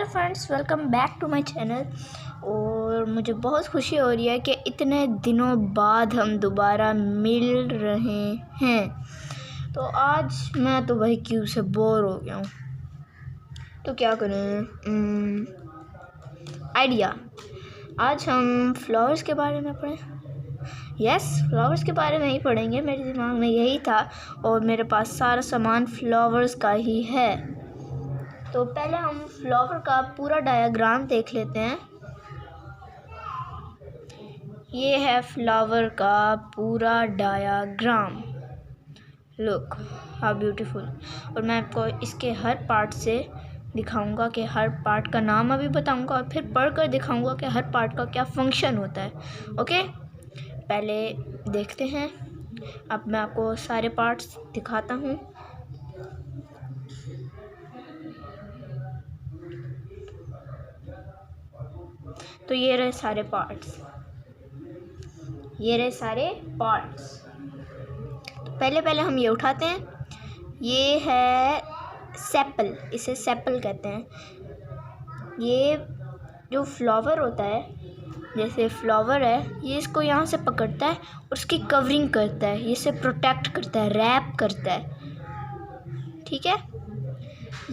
Friends, welcome back to my channel. और मुझे बहुत खुशी हो रही है कि इतने दिनों बाद हम दोबारा मिल रहे हैं। तो आज मैं तो भाई क्यों से बोर हो गया हूँ, तो क्या करें। आइडिया, आज हम फ्लावर्स के बारे में पढ़ें। यस, फ्लावर्स के बारे में ही पढ़ेंगे। मेरे दिमाग में यही था और मेरे पास सारा सामान फ्लावर्स का ही है। तो पहले हम फ्लावर का पूरा डायग्राम देख लेते हैं। ये है फ्लावर का पूरा डायग्राम। Look how beautiful. और मैं आपको इसके हर पार्ट से दिखाऊंगा कि हर पार्ट का नाम अभी बताऊंगा और फिर पढ़कर दिखाऊंगा कि हर पार्ट का क्या फंक्शन होता है। ओके, पहले देखते हैं। अब मैं आपको सारे पार्ट्स दिखाता हूँ। तो ये रहे सारे पार्ट्स, तो पहले हम ये उठाते हैं। ये है सेपल, इसे सेपल कहते हैं। ये जो फ्लावर होता है, जैसे फ्लावर है, ये इसको यहाँ से पकड़ता है और उसकी कवरिंग करता है, इसे प्रोटेक्ट करता है, रैप करता है। ठीक है।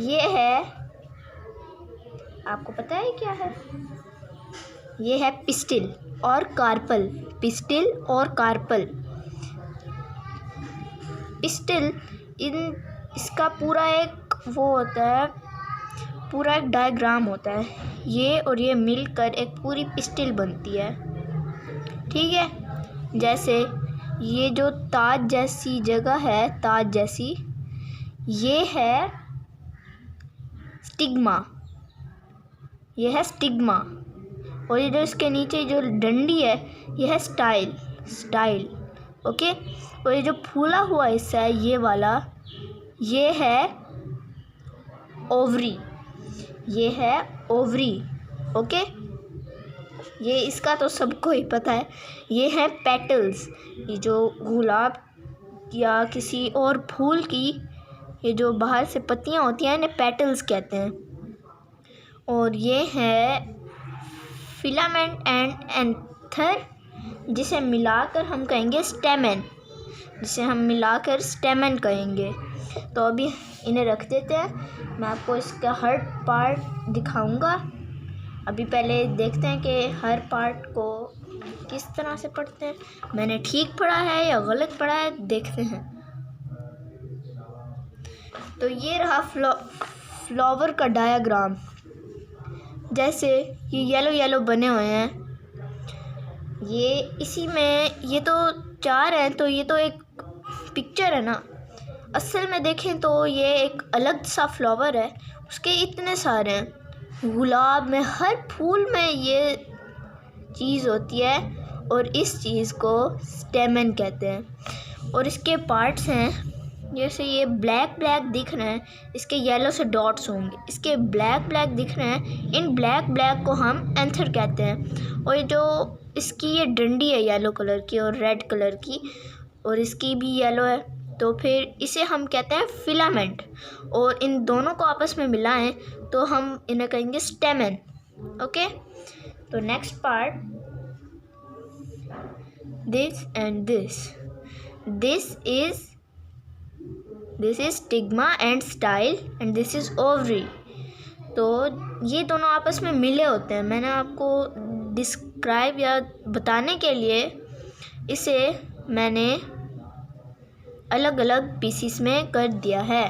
ये है, आपको पता है क्या है? ये है पिस्टिल और कार्पल। पिस्टिल और कार्पल। पिस्टिल इसका पूरा एक वो होता है, पूरा एक डायग्राम होता है। ये और ये मिलकर एक पूरी पिस्टिल बनती है। ठीक है। जैसे ये जो ताज जैसी जगह है, ताज जैसी, ये है स्टिग्मा। ये है स्टिग्मा। और ये जो इसके नीचे जो डंडी है, ये है स्टाइल। ओके। और ये जो फूला हुआ हिस्सा है, ये वाला, ये है ओवरी। ये है ओवरी। ओके। ये इसका तो सबको ही पता है। ये है पेटल्स। ये जो गुलाब या किसी और फूल की ये जो बाहर से पत्तियां होती हैं, इन्हें पेटल्स कहते हैं। और ये है फिलामेंट एंड एंथर, जिसे मिलाकर हम कहेंगे स्टेमन। कहेंगे। तो अभी इन्हें रख देते हैं। मैं आपको इसका हर पार्ट दिखाऊंगा। अभी पहले देखते हैं कि हर पार्ट को किस तरह से पढ़ते हैं। मैंने ठीक पढ़ा है या गलत पढ़ा है, देखते हैं। तो ये रहा फ्लावर का डायग्राम। जैसे ये येलो बने हुए हैं, ये इसी में, ये तो 4 हैं, तो ये तो एक पिक्चर है ना। असल में देखें तो ये एक अलग सा फ्लावर है, उसके इतने सारे हैं। गुलाब में, हर फूल में ये चीज़ होती है और इस चीज़ को स्टेमन कहते हैं। और इसके पार्ट्स हैं, जैसे ये ब्लैक दिख रहे हैं, इसके येलो से डॉट्स होंगे। इसके ब्लैक दिख रहे हैं, इन ब्लैक को हम एंथर कहते हैं। और जो इसकी ये डंडी है येलो कलर की और रेड कलर की, और इसकी भी येलो है, तो फिर इसे हम कहते हैं फिलामेंट। और इन दोनों को आपस में मिलाएं तो हम इन्हें कहेंगे स्टेमन। ओके। तो next part, this and this is stigma and style and this is ovary. तो ये दोनों आपस में मिले होते हैं। मैंने आपको डिस्क्राइब या बताने के लिए इसे मैंने अलग अलग पीसीस में कर दिया है।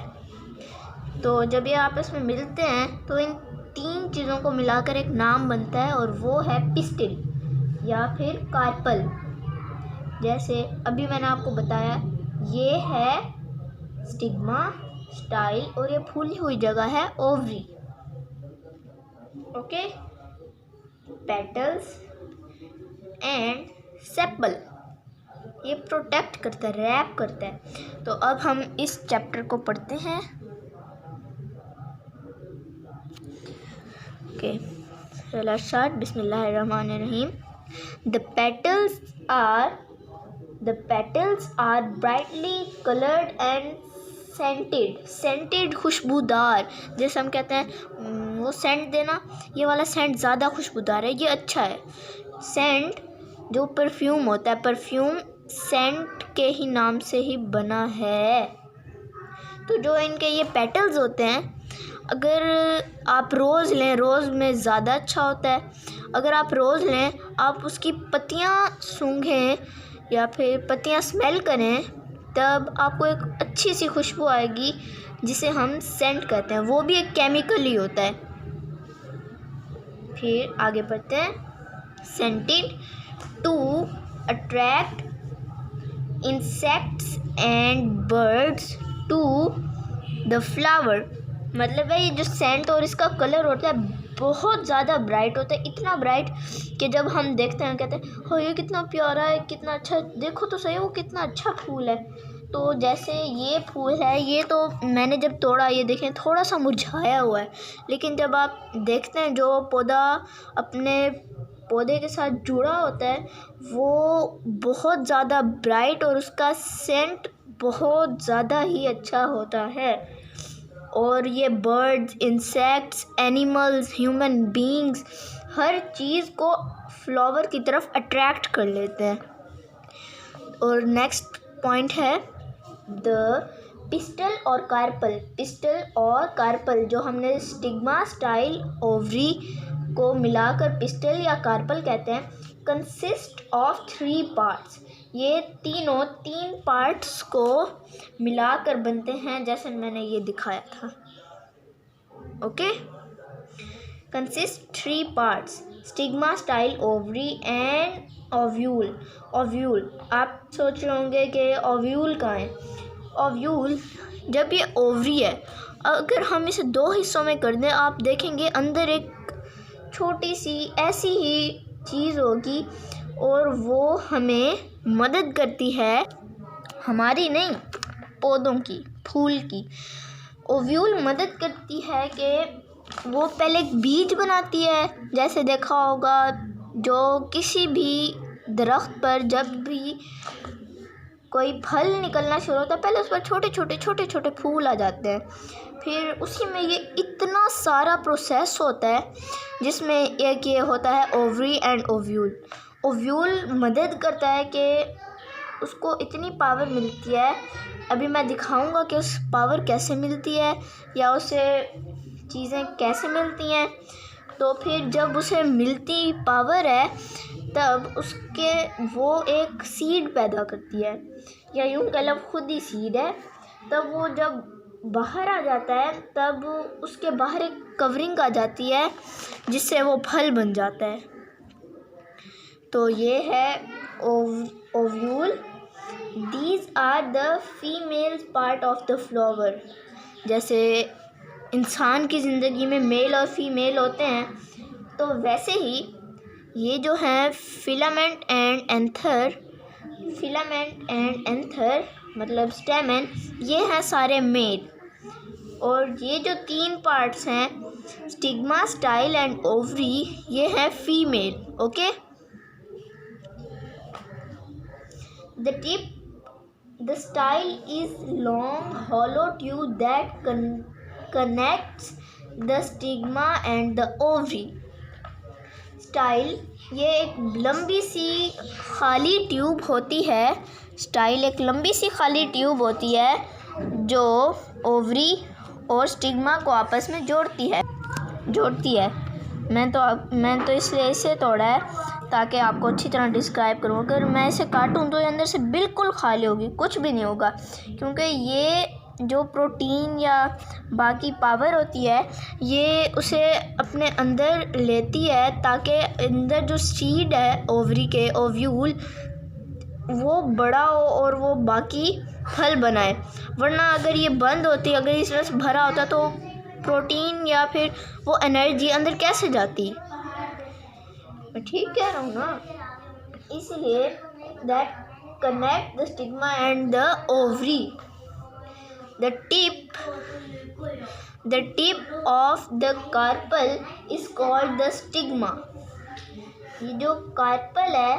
तो जब ये आपस में मिलते हैं तो इन 3 चीज़ों को मिलाकर एक नाम बनता है, और वो है पिस्टिल या फिर कार्पल। जैसे अभी मैंने आपको बताया, ये है स्टिग्मा, स्टाइल, और ये फूली हुई जगह है ovary. Okay. Petals and sepal, ये प्रोटेक्ट करता है, रैप करता है। तो अब हम इस चैप्टर को पढ़ते हैं। ओके, चलो स्टार्ट। बिस्मिल्लाहिर्रहमानिर्रहीम। The petals are brightly colored and scented खुशबूदार। जैसे हम कहते हैं वो सेंट देना। ये वाला सेंट ज़्यादा खुशबूदार है, ये अच्छा है। सेंट जो परफ्यूम होता है, परफ्यूम सेंट के ही नाम से ही बना है। तो जो इनके ये पेटल्स होते हैं, अगर आप रोज़ लें, रोज़ में ज़्यादा अच्छा होता है। अगर आप रोज़ लें, आप उसकी पत्तियाँ सूंघें या फिर पत्तियाँ स्मेल करें, तब आपको एक अच्छी सी खुशबू आएगी जिसे हम सेंट कहते हैं। वो भी एक केमिकल ही होता है। फिर आगे बढ़ते हैं। Scented to attract insects and birds to the flower. मतलब है ये जो सेंट और इसका कलर होता है बहुत ज़्यादा ब्राइट होता है, इतना ब्राइट कि जब हम देखते हैं कहते हैं हो ये कितना प्यारा है, कितना अच्छा, देखो तो सही वो कितना अच्छा फूल है। तो जैसे ये फूल है, ये तो मैंने जब तोड़ा, ये देखें थोड़ा सा मुरझाया हुआ है, लेकिन जब आप देखते हैं जो पौधा अपने पौधे के साथ जुड़ा होता है वो बहुत ज़्यादा ब्राइट और उसका सेंट बहुत ज़्यादा ही अच्छा होता है। और ये birds, insects, animals, human beings हर चीज़ को फ्लावर की तरफ अट्रैक्ट कर लेते हैं। और नेक्स्ट पॉइंट है द पिस्टल और कार्पल। पिस्टल और कार्पल जो हमने स्टिग्मा, स्टाइल, ओवरी को मिलाकर पिस्टल या कार्पल कहते हैं, कंसिस्ट ऑफ 3 पार्ट्स। ये तीनों 3 पार्ट्स को मिलाकर बनते हैं, जैसे मैंने ये दिखाया था। Okay, consist 3 parts, stigma, style, ovary and ovule. Ovule, आप सोच रहे होंगे कि ओव्यूल कहाँ है। ओव्यूल जब ये ओवरी है, अगर हम इसे 2 हिस्सों में कर दें, आप देखेंगे अंदर एक छोटी सी ऐसी ही चीज़ होगी और वो हमें मदद करती है, हमारी नहीं, पौधों की, फूल की। ओव्यूल मदद करती है कि वो पहले एक बीज बनाती है। जैसे देखा होगा जो किसी भी दरख्त पर जब भी कोई फल निकलना शुरू होता है, पहले उस पर छोटे छोटे फूल आ जाते हैं। फिर उसी में ये इतना सारा प्रोसेस होता है जिसमें एक ये होता है ओवरी एंड ओव्यूल। ओव्यूल मदद करता है कि उसको इतनी पावर मिलती है। अभी मैं दिखाऊंगा कि उस पावर कैसे मिलती है या उसे चीज़ें कैसे मिलती हैं। तो फिर जब उसे मिलती पावर है तब उसके वो एक सीड पैदा करती है, या यूँ कह लो खुद ही सीड है। तब वो जब बाहर आ जाता है तब उसके बाहर एक कवरिंग आ जाती है जिससे वो फल बन जाता है। तो ये है ovule. These are the female part of the flower. जैसे इंसान की ज़िंदगी में मेल और फीमेल होते हैं, तो वैसे ही ये जो है फिलामेंट एंड एंथर मतलब स्टेमन, ये हैं सारे मेल। और ये जो 3 पार्ट्स हैं स्टिग्मा, स्टाइल एंड ओवरी, ये है female. Okay, the style is long hollow tube that connects the stigma and the ovary. Style ये एक लंबी सी खाली ट्यूब होती है। स्टाइल एक लंबी सी खाली ट्यूब होती है जो ओवरी और स्टिग्मा को आपस में जोड़ती है। मैं तो इसलिए इसे तोड़ा है ताकि आपको अच्छी तरह डिस्क्राइब करूँ। अगर मैं इसे काटूँ तो ये अंदर से बिल्कुल खाली होगी, कुछ भी नहीं होगा, क्योंकि ये जो प्रोटीन या बाकी पावर होती है ये उसे अपने अंदर लेती है ताकि अंदर जो सीड है ओवरी के, ओव्यूल, वो बड़ा हो और वो बाकी फल बनाए। वरना अगर ये बंद होती, अगर इसमें से भरा होता तो प्रोटीन या फिर वो एनर्जी अंदर कैसे जाती। मैं ठीक कह रहा हूँ ना। इसलिए that connect the stigma and the ovary. The tip of the carpel is called the stigma. ये जो कार्पल है,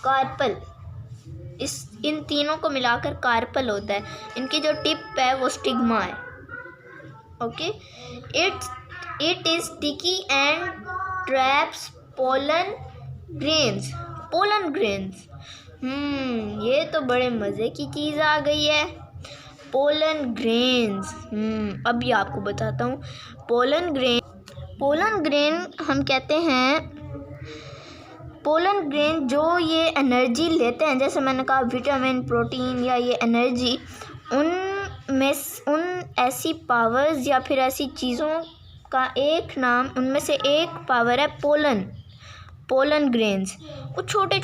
कार्पल, इन तीनों को मिलाकर कार्पल होता है। इनकी जो टिप है वो स्टिग्मा है। Okay, it is sticky and traps pollen grains. ये तो बड़े मज़े की चीज़ आ गई है, पोलन ग्रेन्स। अभी आपको बताता हूँ। पोलन ग्रेन हम कहते हैं, पोलन ग्रेन जो ये एनर्जी लेते हैं, जैसे मैंने कहा विटामिन, प्रोटीन या ये एनर्जी, उन ऐसी पावर्स या फिर ऐसी चीज़ों का एक नाम, उनमें से एक पावर है पोलन ग्रेन्स। वो छोटे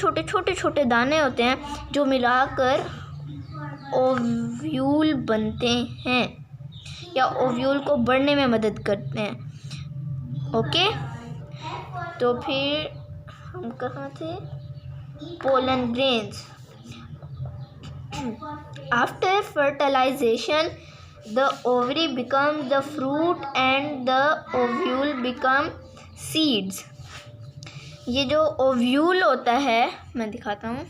छोटे दाने होते हैं जो मिलाकर ओव्यूल बनते हैं या ओव्यूल को बढ़ने में मदद करते हैं। ओके, तो फिर हम कहाँ थे? Pollen grains. After fertilization the ovary becomes the fruit and the ovule become seeds. ये जो ओव्यूल होता है, मैं दिखाता हूँ।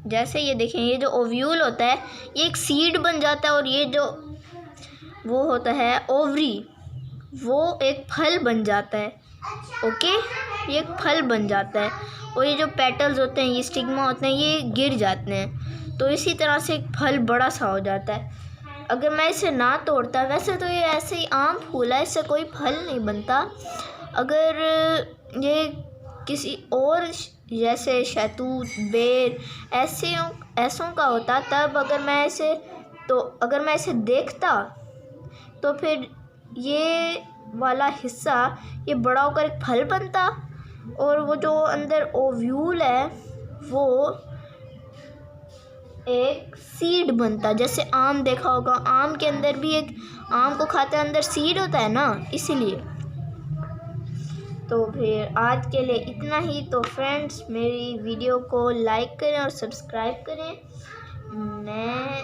जैसे ये देखें, ये जो ओव्यूल होता है ये एक सीड बन जाता है, और ये जो वो होता है ओवरी, वो एक फल बन जाता है। ओके, ये एक फल बन जाता है, और ये जो पेटल्स होते हैं, ये स्टिग्मा होते हैं, ये गिर जाते हैं। तो इसी तरह से एक फल बड़ा सा हो जाता है। अगर मैं इसे ना तोड़ता, वैसे तो ये ऐसे ही आम फूल है, इससे कोई फल नहीं बनता। अगर ये किसी और जैसे शहतूत, बेर ऐसों का होता, तब अगर मैं इसे देखता तो फिर ये वाला हिस्सा ये बड़ा होकर एक फल बनता, और वो जो अंदर ओव्यूल है वो एक सीड बनता। जैसे आम देखा होगा, आम के अंदर भी एक, आम को खाते अंदर सीड होता है ना, इसीलिए। तो फिर आज के लिए इतना ही। तो फ्रेंड्स, मेरी वीडियो को लाइक करें और सब्सक्राइब करें। मैं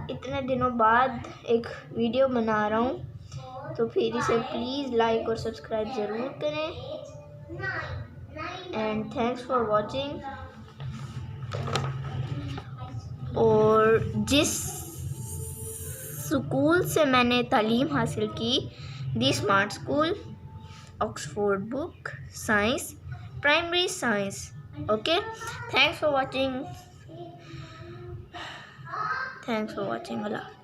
इतने दिनों बाद एक वीडियो बना रहा हूँ, तो फिर इसे प्लीज़ लाइक और सब्सक्राइब ज़रूर करें। And thanks for watching. और जिस स्कूल से मैंने तालीम हासिल की, the smart school, Oxford book science, primary science. Okay, thanks for watching. Allah.